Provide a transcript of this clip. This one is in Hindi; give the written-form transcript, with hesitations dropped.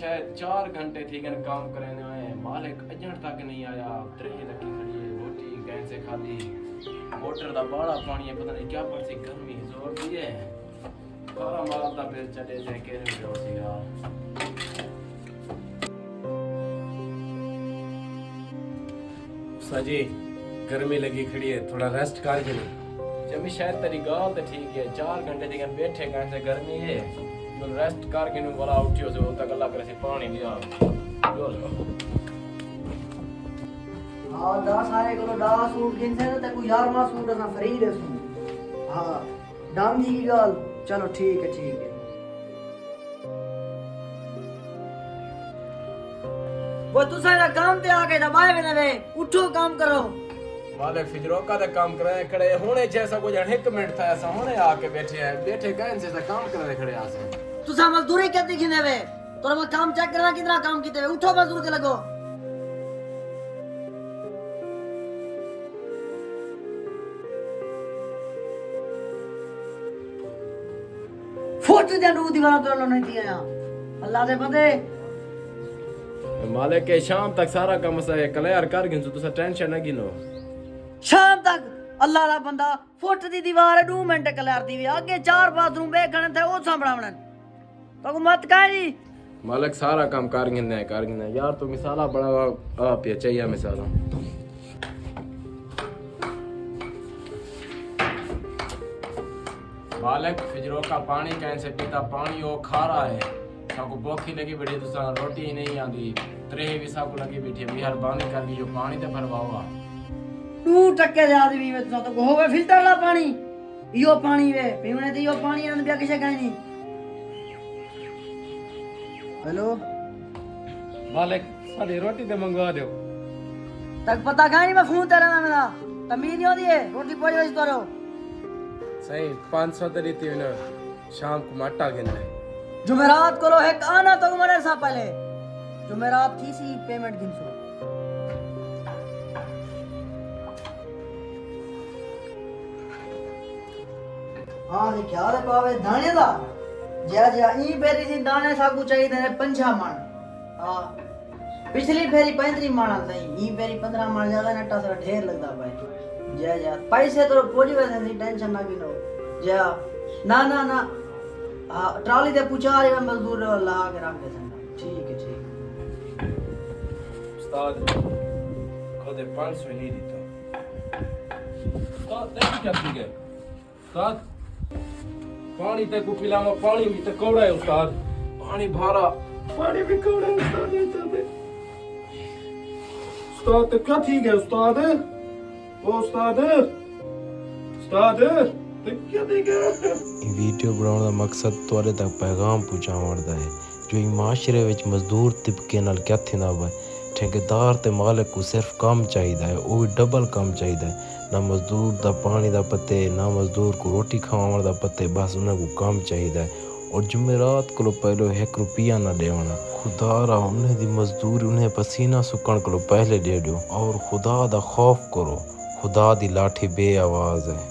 शायद 4 घंटे थी गन काम करने में, मालिक अजन तक नहीं आया। 3 लगी खड़ी है, रोटी गैस से खाली, मोटर दा बड़ा पानी है, पता नहीं क्या पड़ती गर्मी जोर दी है। सारा माल दा बिल चले जाए के हो सीगा। साजी गर्मी लगी खड़ी है, थोड़ा रेस्ट कर के जमी शायद तेरी गाल तो ठीक है, 4 घंटे थी गन बैठे गए से गर्मी है, जो रेस्ट करके नु वाला उठियो से तक अल्लाह करे से पानी दिया जो लो। हाँ 10 आए को 10 सूट गिन से ते कोई 11वां सूट असा फ्री दे सू। हाँ डाम जी की गाल चलो ठीक है ठीक है। वो तुसा दा काम ते आके दबाए वे ने, उठो काम करो। मालिक फिजरो का दा काम करे खड़े होने जैसा कुछ 1 मिनट था ऐसा होने आके बैठे हैं, बैठे गए से काम करे खड़े आसे। तुसा मजदूरी क्या दिखने वे, तोरा मैं काम चेक करना कितना काम कीते वे, उठो मजदूर के लगो। फोटो दे नू दीवाना तो नहीं दिया यार अल्लाह दे बंदे। मालिक के शाम तक सारा काम से क्लियर कर गिन तुसा टेंशन न गिनो। शाम तक अल्लाह दा बंदा फुट दी दीवार 2 मिनट क्लियर दी वे, आगे 4 बाथरूम देखने थे ओ संभळावण तो मत करी। मालिक सारा काम कर गिन यार, तू मिसाला बड़ा आ पे चाहिए मिसाला। मालिक फिजरो का पानी कैसे पीता, पानी वो खारा है, साको भूखी लगी बैठी तुसा रोटी ही नहीं आंदी, 3 भी साको लगी बैठी, मेहरबानी कर दी जो पानी ते भरवावा। 2 टक्के दे आदमी वे तुसा तो होवे फिल्टर ला पानी, यो पानी वे पीवने ते यो पानी न बिया किसे काई नहीं। हेलो मालिक साडी रोटी ते मंगवा दो। तक पता काई नहीं मैं फोन तेरा ना मेरा तमीज नहीं होती है, रोटी पहुंच गई तोरो सही 500 दे दी ना, शाम को माटा गिनना है। जुमेरात को लो है आना तो मरे सा पहले जुमेरात थी सी पेमेंट गिनसो। हाँ ये क्या है पावे दाने दा जा जा ई बेरी सी दाने साकू चाहिए ने 5 मन। हां पिछली फेरी 35 मन सही, ई फेरी 15 मन ज्यादा नट्टा सा ढेर लगदा भाई। जा जा पैसे तो पहुंच वैसे नहीं, टेंशन ना गिनो जा। ना ना ना हाँ ट्रॉली दे पूछा रहे मजदूर ला के रख दे संगा। ठीक है ठीक है उस्ताद खुदे 500 नहीं देता उस्ताद, देख क्या ठीक है उस्ताद, पानी तक को पिलावा, पानी भी तक कौड़ा है उस्ताद, पानी भारा, पानी भी कौड़ा है उस्ताद। उस्ताद तो क्या ठीक है उस्ताद, ओ उस्ताद उस्ताद क्या ठीक है। वीडियो बनाने का मकसद तुहाडे तक पैगाम पहुंचाउण दा है जो माशरे विच मजदूर तबके नाल क्या थिंदा वा। ठेकेदार ते मालिक को सिर्फ काम चाहिदा है, वो भी डबल काम चाहिदा है, ना मजदूर दा पानी दा पत्ते ना मजदूर को रोटी खवाउण दा पत्ते, बस उन्हें को काम चाहिदा है। और जुमेरात को पहले 1 रुपया ना देवना, खुदा रा उन्हें दी मजदूरी उन्हें पसीना सुकण को पहले दे दो। और खुदा दा खौफ करो, खुदा दी लाठी बे आवाज है।